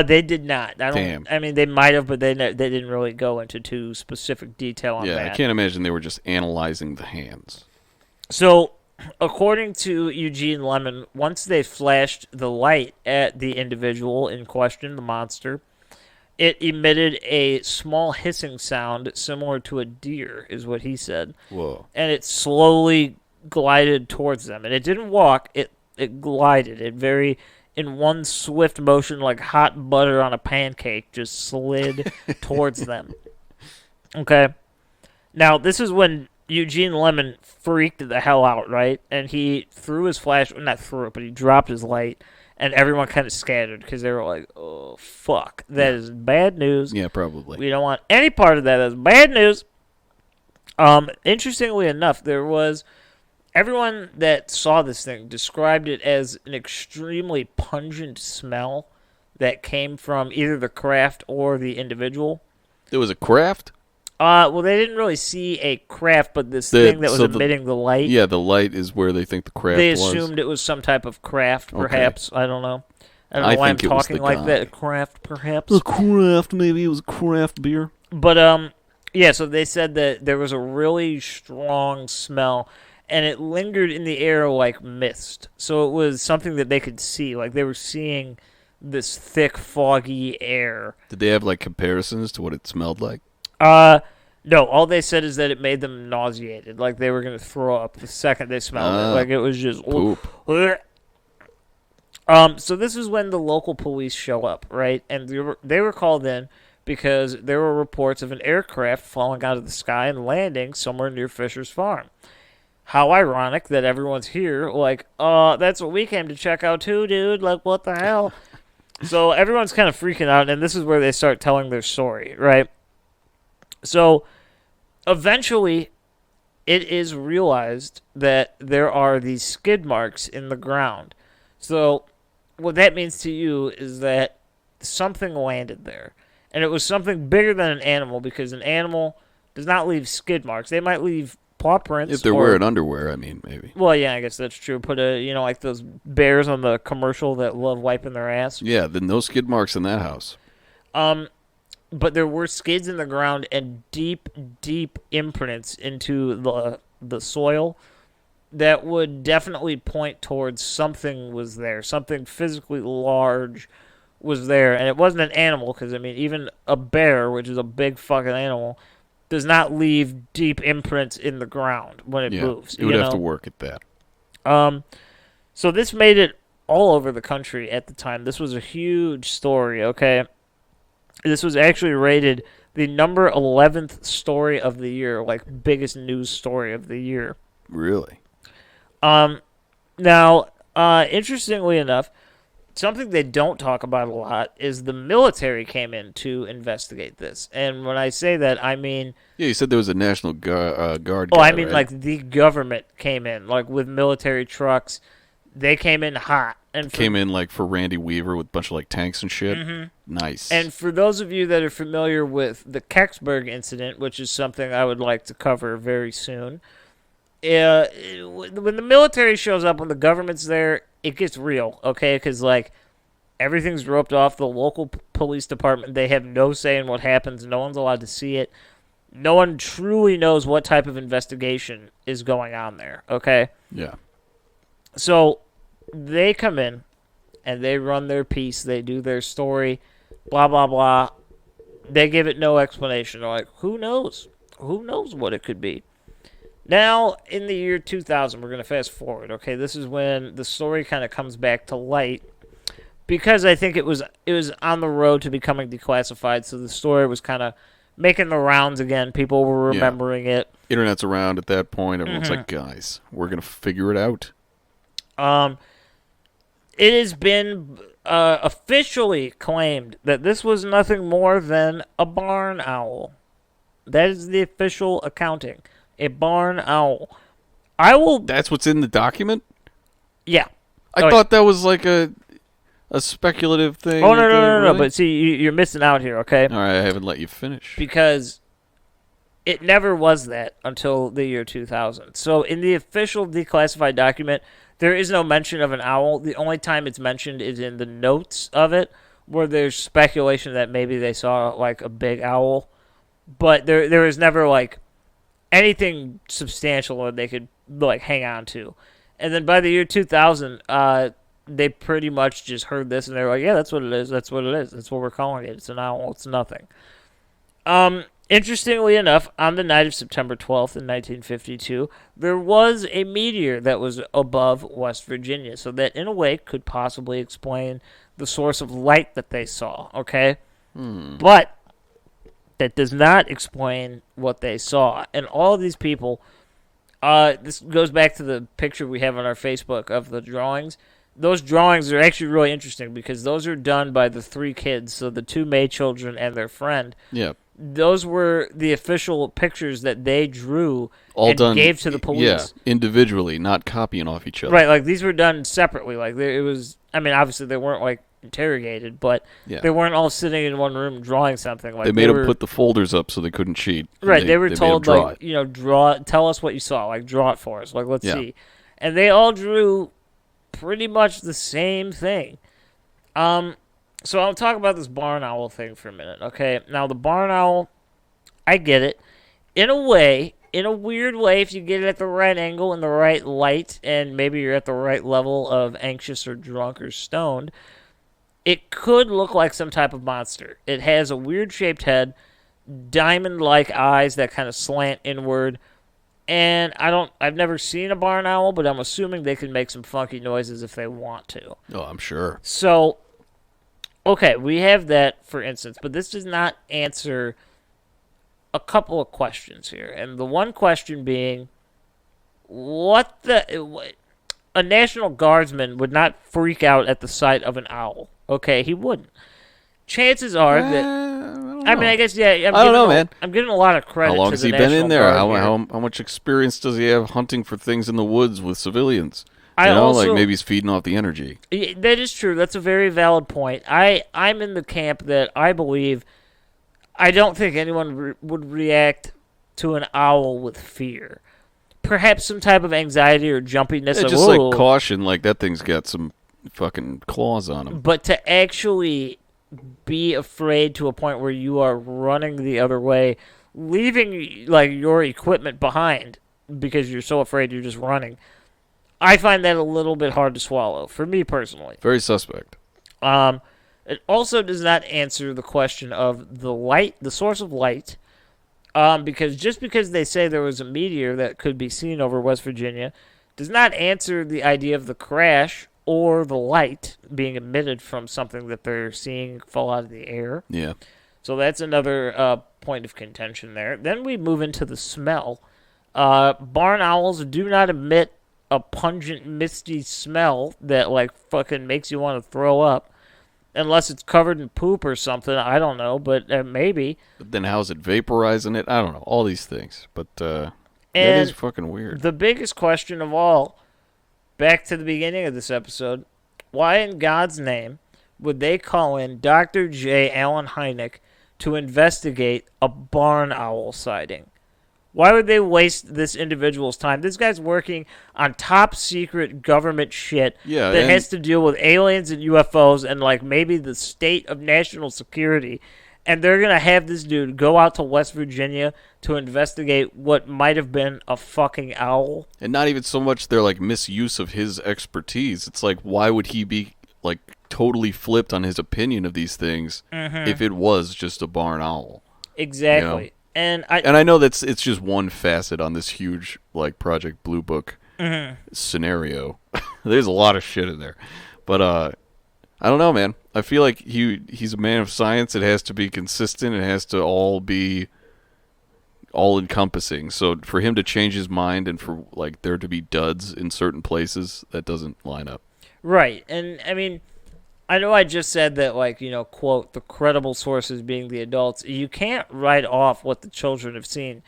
They did not. Damn. I mean, they might have, but they didn't really go into too specific detail on that. Yeah, I can't imagine they were just analyzing the hands. So, according to Eugene Lemon, once they flashed the light at the individual in question, the monster, it emitted a small hissing sound similar to a deer, is what he said. Whoa. And it slowly glided towards them. And it didn't walk, it glided. in one swift motion, like hot butter on a pancake, just slid towards them. Okay? Now, this is when Eugene Lemon freaked the hell out, right? And he threw his not threw it, but he dropped his light, and everyone kind of scattered because they were like, oh, fuck. That is bad news. Yeah, probably. We don't want any part of that. That's bad news. Interestingly enough, there was... Everyone that saw this thing described it as an extremely pungent smell that came from either the craft or the individual. It was a craft? Well, they didn't really see a craft, but this thing that was emitting the light. Yeah, the light is where they think the craft They was. assumed it was some type of craft, perhaps. Okay. I don't know. I don't know why I'm talking like that. A craft, perhaps. A craft, maybe it was a craft beer. But, yeah, so they said that there was a really strong smell, and it lingered in the air like mist. So it was something that they could see. Like, they were seeing this thick, foggy air. Did they have, like, comparisons to what it smelled like? No. All they said is that it made them nauseated. Like, they were going to throw up the second they smelled it. Like, it was just... Poop. So this is when the local police show up, right? And they were called in because there were reports of an aircraft falling out of the sky and landing somewhere near Fisher's Farm. How ironic that everyone's here, like, that's what we came to check out too, dude. Like, what the hell? So everyone's kind of freaking out, and this is where they start telling their story, right? So eventually it is realized that there are these skid marks in the ground. So what that means to you is that something landed there. And it was something bigger than an animal, because an animal does not leave skid marks. They might leave paw prints. If they're wearing underwear, I mean, maybe. Well, yeah, I guess that's true. Put like those bears on the commercial that love wiping their ass. Yeah, then no skid marks in that house. But there were skids in the ground and deep, deep imprints into the soil that would definitely point towards something was there. Something physically large was there. And it wasn't an animal, because, I mean, even a bear, which is a big fucking animal, does not leave deep imprints in the ground when it moves. It would have to work at that. So this made it all over the country at the time. This was a huge story, okay? This was actually rated the number 11th story of the year, like biggest news story of the year. Really? Now, interestingly enough, something they don't talk about a lot is the military came in to investigate this. And when I say that, I mean... Yeah, you said there was a National Guard Oh, guy, I mean, right? like, the government came in, like, with military trucks. They came in hot. And came in, like, for Randy Weaver with a bunch of, like, tanks and shit. Mm-hmm. Nice. And for those of you that are familiar with the Kecksburg incident, which is something I would like to cover very soon, when the military shows up, when the government's there, it gets real, okay? Because, like, everything's roped off. The local police department, they have no say in what happens. No one's allowed to see it. No one truly knows what type of investigation is going on there, okay? Yeah. So they come in, and they run their piece. They do their story, blah, blah, blah. They give it no explanation. They're like, who knows? Who knows what it could be? Now, in the year 2000, we're going to fast forward, okay? This is when the story kind of comes back to light, because I think it was on the road to becoming declassified, so the story was kind of making the rounds again. People were remembering it. Internet's around at that point. Everyone's like, guys, we're going to figure it out. It has been officially claimed that this was nothing more than a barn owl. That is the official accounting. A barn owl. That's what's in the document? Yeah. I thought that was like a speculative thing. Oh, no. Really? But see, you're missing out here, okay? All right, I haven't let you finish. Because it never was that until the year 2000. So in the official declassified document, there is no mention of an owl. The only time it's mentioned is in the notes of it, where there's speculation that maybe they saw, like, a big owl. But there is never, like, anything substantial that they could, like, hang on to. And then by the year 2000, they pretty much just heard this, and they were like, yeah, that's what it is. That's what it is. That's what we're calling it. It's an owl. It's nothing. In Interestingly enough, on the night of September 12th in 1952, there was a meteor that was above West Virginia, so that in a way could possibly explain the source of light that they saw, okay? But that does not explain what they saw. And all of these people, this goes back to the picture we have on our Facebook of the drawings. Those drawings are actually really interesting because those are done by the 3 kids, so the 2 May children and their friend. Yeah. Those were the official pictures that they drew All and done, gave to the police. Yeah, individually, not copying off each other. Right, like these were done separately. Like it was, I mean, obviously they weren't like interrogated, but they weren't all sitting in one room drawing something. Like they made them put the folders up so they couldn't cheat. Right, they were told like, draw tell us what you saw, like draw it for us, like let's see. And they all drew pretty much the same thing. So I'll talk about this barn owl thing for a minute, okay? Now, the barn owl, I get it. In a way, in a weird way, if you get it at the right angle and the right light, and maybe you're at the right level of anxious or drunk or stoned, it could look like some type of monster. It has a weird-shaped head, diamond-like eyes that kind of slant inward, and I've never seen a barn owl, but I'm assuming they can make some funky noises if they want to. Oh, I'm sure. So, okay, we have that, for instance, but this does not answer a couple of questions here. And the one question being, a National Guardsman would not freak out at the sight of an owl. Okay, he wouldn't. Chances are that... I mean, I guess, yeah. I don't know, man. I'm giving a lot of credit to the How long has he been in there? How much experience does he have hunting for things in the woods with civilians? Like maybe he's feeding off the energy. That is true. That's a very valid point. I'm in the camp that I don't think anyone would react to an owl with fear. Perhaps some type of anxiety or jumpiness. Just like caution, like that thing's got some fucking claws on him. But to actually be afraid to a point where you are running the other way, leaving like your equipment behind because you're so afraid you're just running, I find that a little bit hard to swallow, for me personally. Very suspect. It also does not answer the question of the light, the source of light, because just because they say there was a meteor that could be seen over West Virginia does not answer the idea of the crash or the light being emitted from something that they're seeing fall out of the air. Yeah. So that's another point of contention there. Then we move into the smell. Barn owls do not emit a pungent, misty smell that like fucking makes you want to throw up, unless it's covered in poop or something. I don't know, but maybe. But then how's it vaporizing it? I don't know. All these things, but that is fucking weird. The biggest question of all, back to the beginning of this episode, why in God's name would they call in Dr. J Allen Heineck to investigate a barn owl sighting? Why would they waste this individual's time? This guy's working on top secret government shit that has to deal with aliens and UFOs and like maybe the state of national security. And they're going to have this dude go out to West Virginia to investigate what might have been a fucking owl. And not even so much their like misuse of his expertise. It's like, why would he be like totally flipped on his opinion of these things if it was just a barn owl? Exactly. You know? And I know it's just one facet on this huge like Project Blue Book scenario. There's a lot of shit in there, but I don't know, man. I feel like he's a man of science. It has to be consistent. It has to all be all encompassing. So for him to change his mind and for like there to be duds in certain places, that doesn't line up. Right, and I mean, I know I just said that, like, you know, quote, the credible sources being the adults. You can't write off what the children have seen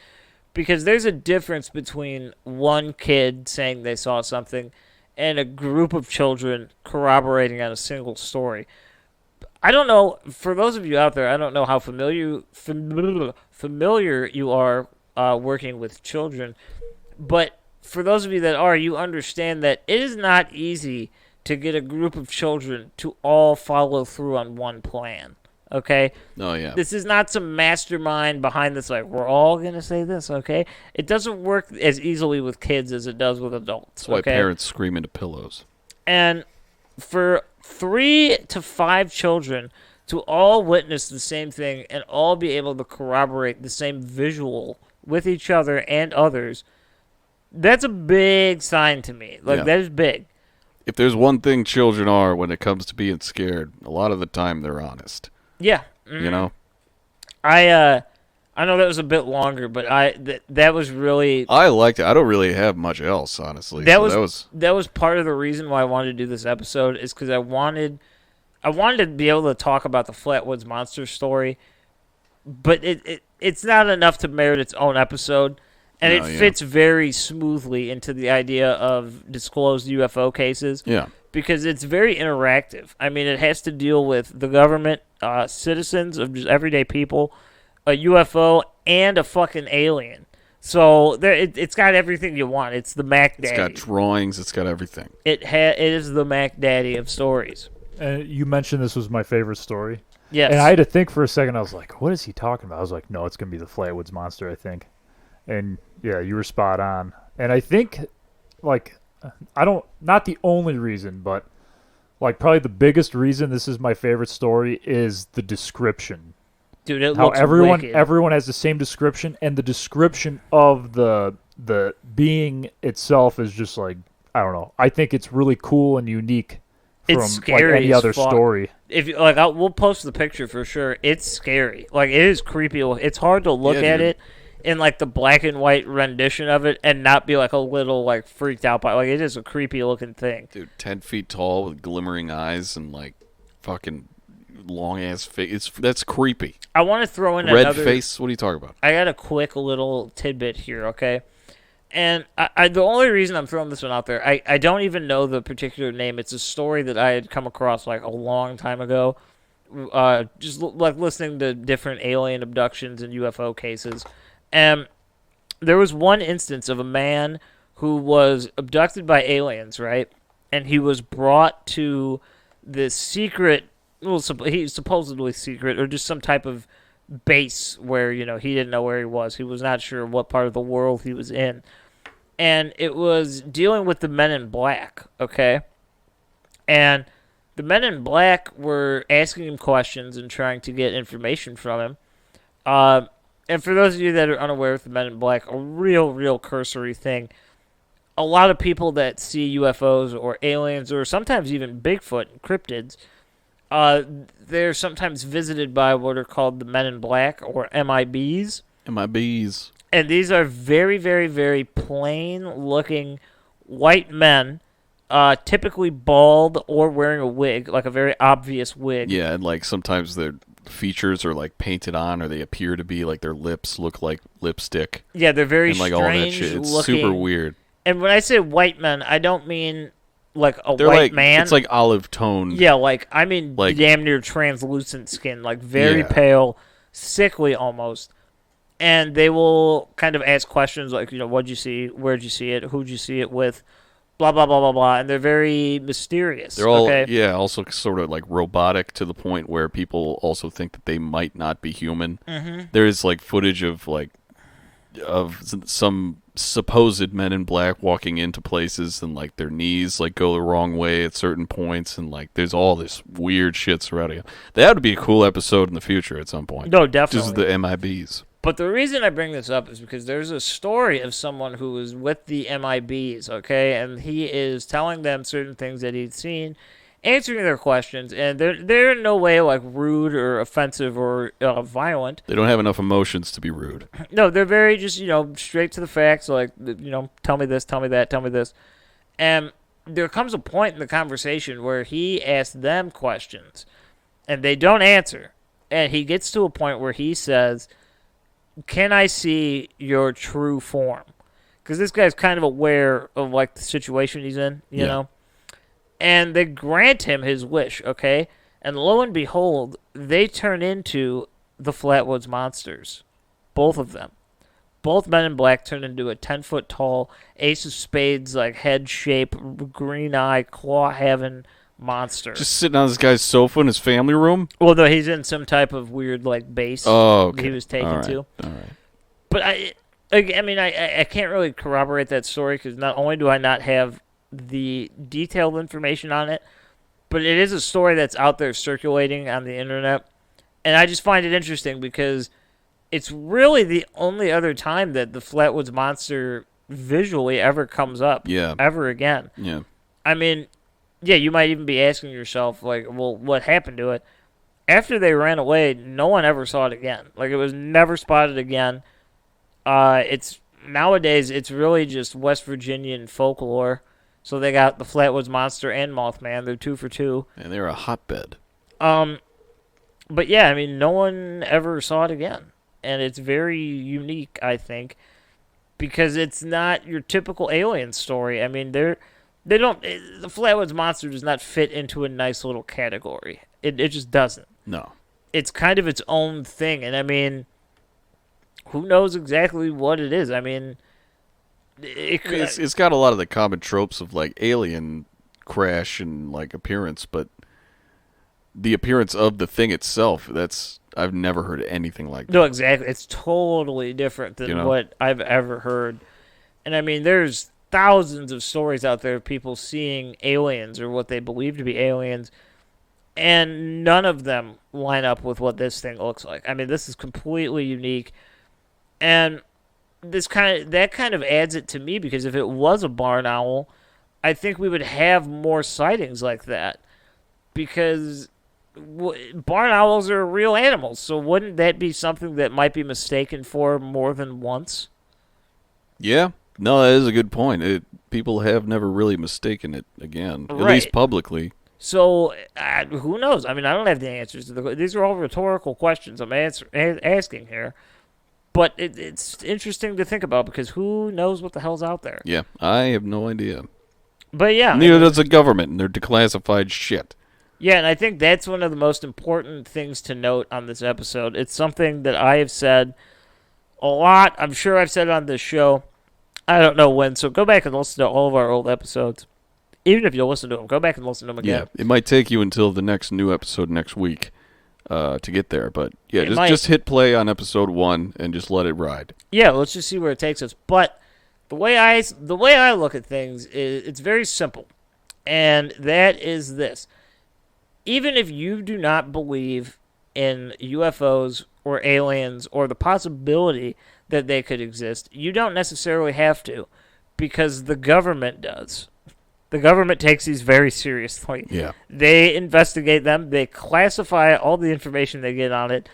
because there's a difference between one kid saying they saw something and a group of children corroborating on a single story. I don't know, for those of you out there, I don't know how familiar you are working with children, but for those of you that are, you understand that it is not easy to get a group of children to all follow through on one plan, okay? Oh, yeah. This is not some mastermind behind this, like, we're all going to say this, okay? It doesn't work as easily with kids as it does with adults, That's why parents scream into pillows. And for 3 to 5 children to all witness the same thing and all be able to corroborate the same visual with each other and others, that's a big sign to me. Like, Yeah. that is big. If there's one thing children are when it comes to being scared, a lot of the time they're honest. Yeah. You know? I know that was a bit longer, but that was really I liked it. I don't really have much else, honestly. that So was part of the reason why I wanted to do this episode, is because I wanted to be able to talk about the Flatwoods Monster story, but it's not enough to merit its own episode, and No, it yeah. fits very smoothly into the idea of disclosed UFO cases. Yeah. Because it's very interactive. I mean, it has to deal with the government, citizens of just everyday people, a UFO, and a fucking alien. So it's got everything you want. It's the Mac Daddy. It's got drawings. It's got everything. It is the Mac Daddy of stories. And you mentioned this was my favorite story. Yes. And I had to think for a second. I was like, what is he talking about? I was like, no, it's going to be the Flatwoods Monster, I think. And yeah, you were spot on. And I think, like, not the only reason, but like probably the biggest reason this is my favorite story is the description. Dude, it How looks wicked. everyone has the same description, and the description of the being itself is just like, I don't know. I think it's really cool and unique from It's scary like any as other fuck. story. If you, like, we'll post the picture for sure. It's scary. Like, it is creepy. It's hard to look Yeah, at dude. it in like the black and white rendition of it and not be like a little like freaked out by it. Like, it is a creepy looking thing. Dude, 10 feet tall with glimmering eyes and like fucking long ass face. That's creepy. I want to throw in Red another face. What are you talking about? I got a quick little tidbit here, okay? And I the only reason I'm throwing this one out there, I don't even know the particular name. It's a story that I had come across like a long time ago, just like listening to different alien abductions and UFO cases. And there was one instance of a man who was abducted by aliens, right? And he was brought to this secret, well, he's supposedly secret, or just some type of base where, you know, he didn't know where he was. He was not sure what part of the world he was in. And it was dealing with the Men in Black, okay? And the Men in Black were asking him questions and trying to get information from him. And for those of you that are unaware of the Men in Black, a real cursory thing. A lot of people that see UFOs or aliens or sometimes even Bigfoot and cryptids, they're sometimes visited by what are called the Men in Black or MIBs. MIBs. And these are very, very, very plain-looking white men, typically bald or wearing a wig, like a very obvious wig. Yeah, and like sometimes their features are like painted on, or they appear to be like their lips look like lipstick. Yeah, they're very And like strange all that shit. It's looking. super weird. And when I say white men, I don't mean like a They're white like man. it's like olive tone. Yeah, like I mean Like- damn near translucent skin, like very Yeah. pale, sickly almost. And they will kind of ask questions like, you know, what'd you see? Where'd you see it? Who'd you see it with? Blah, blah, blah, blah, blah. And they're very mysterious. They're all okay? also sort of like robotic to the point where people also think that they might not be human. Mm-hmm. There is like footage of some supposed Men in Black walking into places and like their knees like go the wrong way at certain points, and like there's all this weird shit surrounding it. That would be a cool episode in the future at some point. No, definitely. Just the MIBs. But the reason I bring this up is because there's a story of someone who was with the MIBs, okay? And he is telling them certain things that he'd seen, answering their questions, and they're in no way like rude or offensive or violent. They don't have enough emotions to be rude. No, they're very just, you know, straight to the facts, like, you know, tell me this, tell me that, tell me this. And there comes a point in the conversation where he asks them questions, and they don't answer. And he gets to a point where he says, can I see your true form? Because this guy's kind of aware of, like, the situation he's in, you know? And they grant him his wish, okay? And lo and behold, they turn into the Flatwoods Monsters. Both of them. Both Men in Black turn into a 10-foot tall, Ace of Spades, like, head shape, green eye, claw-having monster. Just sitting on this guy's sofa in his family room. Well, no, he's in some type of weird, like, base Oh, okay. he was taken All right. to. All right. But I mean, I can't really corroborate that story because not only do I not have the detailed information on it, but it is a story that's out there circulating on the internet. And I just find it interesting because it's really the only other time that the Flatwoods Monster visually ever comes up. Yeah. Ever again. Yeah. I mean, yeah, you might even be asking yourself, like, well, what happened to it? After they ran away, no one ever saw it again. Like, it was never spotted again. Nowadays, it's really just West Virginian folklore. So they got the Flatwoods Monster and Mothman. They're 2 for 2. And they're a hotbed. But yeah, I mean, no one ever saw it again. And it's very unique, I think, because it's not your typical alien story. I mean, the Flatwoods Monster does not fit into a nice little category. It just doesn't. No. It's kind of its own thing. And I mean, who knows exactly what it is? I mean, it's got a lot of the common tropes of like alien crash and like appearance, but the appearance of the thing itself, I've never heard anything like that. No, exactly. It's totally different than what I've ever heard. And I mean, there's thousands of stories out there of people seeing aliens or what they believe to be aliens, and none of them line up with what this thing looks like. I mean, this is completely unique. And that kind of adds it to me, because if it was a barn owl, I think we would have more sightings like that, because barn owls are real animals. So wouldn't that be something that might be mistaken for more than once? Yeah, no, that is a good point. People have never really mistaken it again, at least publicly. So who knows? I mean, I don't have the answers to these are all rhetorical questions I'm asking here. But it's interesting to think about, because who knows what the hell's out there? Yeah, I have no idea. But yeah. Neither does the government, and they're declassified shit. Yeah, and I think that's one of the most important things to note on this episode. It's something that I have said a lot. I'm sure I've said it on this show. I don't know when, so go back and listen to all of our old episodes. Even if you listen to them, go back and listen to them again. Yeah, it might take you until the next new episode next week to get there. But yeah, just hit play on episode 1 and just let it ride. Yeah, let's just see where it takes us. But the way I look at things is it's very simple, and that is this: even if you do not believe in UFOs or aliens or the possibility that they could exist, you don't necessarily have to, because the government does. The government takes these very seriously. Yeah. They investigate them. They classify all the information they get on it,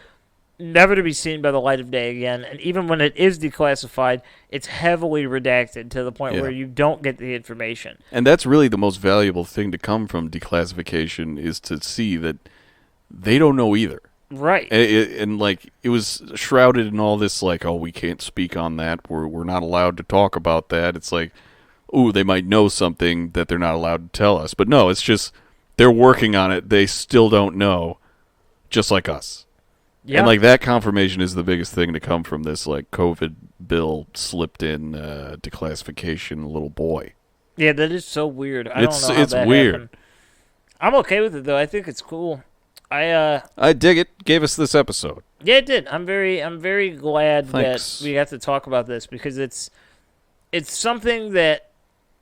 never to be seen by the light of day again. And even when it is declassified, it's heavily redacted to the point where you don't get the information. And that's really the most valuable thing to come from declassification, is to see that they don't know either. Right. And like, it was shrouded in all this, like, oh, we can't speak on that. We're not allowed to talk about that. It's like, ooh, they might know something that they're not allowed to tell us. But no, it's just they're working on it. They still don't know, just like us. Yeah. And like, that confirmation is the biggest thing to come from this, like, COVID bill slipped in declassification little boy. Yeah, that is so weird. I don't know how it's that weird. happened. I'm okay with it though. I think it's cool. I dig it. Gave us this episode. Yeah, it did. I'm very glad Thanks. that we got to talk about this, because it's something that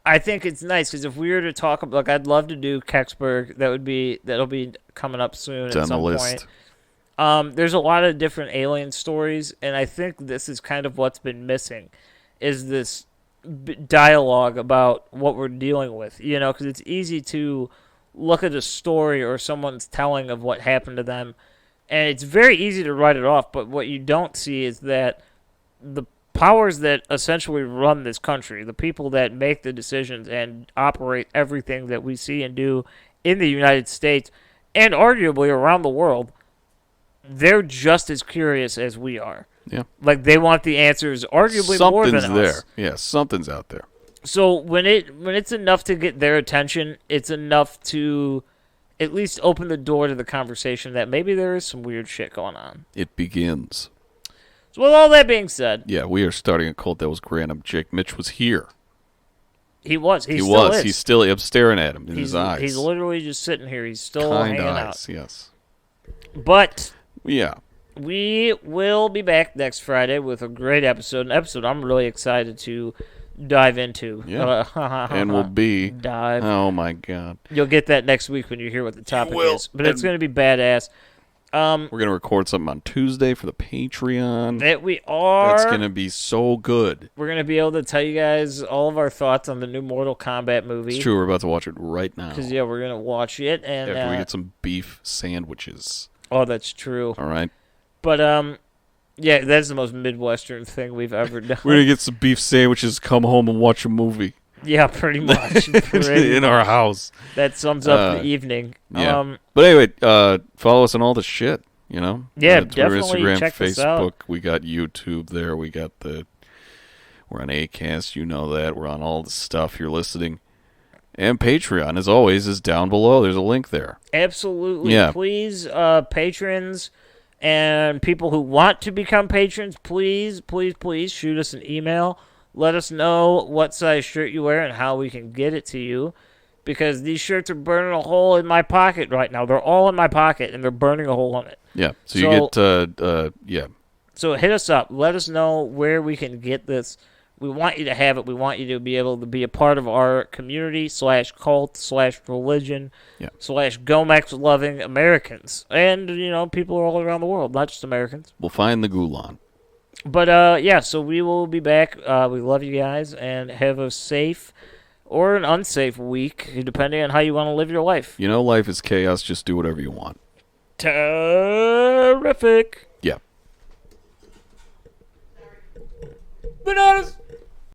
I think it's nice, because if we were to talk about, like, I'd love to do Kecksburg. That'll be coming up soon It's at on some the list. point. There's a lot of different alien stories, and I think this is kind of what's been missing, is this dialogue about what we're dealing with. Because it's easy to look at a story or someone's telling of what happened to them, and it's very easy to write it off. But what you don't see is that the powers that essentially run this country, the people that make the decisions and operate everything that we see and do in the United States and arguably around the world, they're just as curious as we are. Yeah. Like, they want the answers arguably more than us. Something's there. Yeah, something's out there. So when it's enough to get their attention, it's enough to at least open the door to the conversation that maybe there is some weird shit going on. It begins. So with all that being said... Yeah, we are starting a cult that was random. Jake Mitch was here. He was. He still was. is. He's still... I'm staring at him in his eyes. He's literally just sitting here. He's still kind hanging eyes, out. Yes. But... Yeah. We will be back next Friday with a great episode. An episode I'm really excited to dive into. Yeah. And will be. Dive. Oh, my God. You'll get that next week when you hear what the topic will. is. But it's going to be badass. We're going to record something on Tuesday for the Patreon. That we are. That's going to be so good. We're going to be able to tell you guys all of our thoughts on the new Mortal Kombat movie. It's true. We're about to watch it right now. Because, yeah, we're going to watch it. And after we get some beef sandwiches. Oh, that's true. All right. But, yeah, that's the most Midwestern thing we've ever done. We're going to get some beef sandwiches, come home, and watch a movie. Yeah, pretty much. In our house. That sums up the evening. Yeah. But anyway, follow us on all the shit, you know? Yeah, Twitter, definitely Instagram, check Facebook. this out. We got YouTube there. We're on Acast, you know that. We're on all the stuff you're listening. And Patreon, as always, is down below. There's a link there. Absolutely. Yeah. Please, patrons and people who want to become patrons, please shoot us an email. Let us know what size shirt you wear and how we can get it to you. Because these shirts are burning a hole in my pocket right now. They're all in my pocket, and they're burning a hole in it. Yeah. So you get, yeah. So hit us up. Let us know where we can get this. We want you to have it. We want you to be able to be a part of our community /cult /religion /Gomex-loving Americans. And, you know, people all around the world, not just Americans. We'll find the Gulan. But, yeah, so we will be back. We love you guys, and have a safe or an unsafe week, depending on how you want to live your life. You know, life is chaos. Just do whatever you want. Terrific. Yeah. Bananas.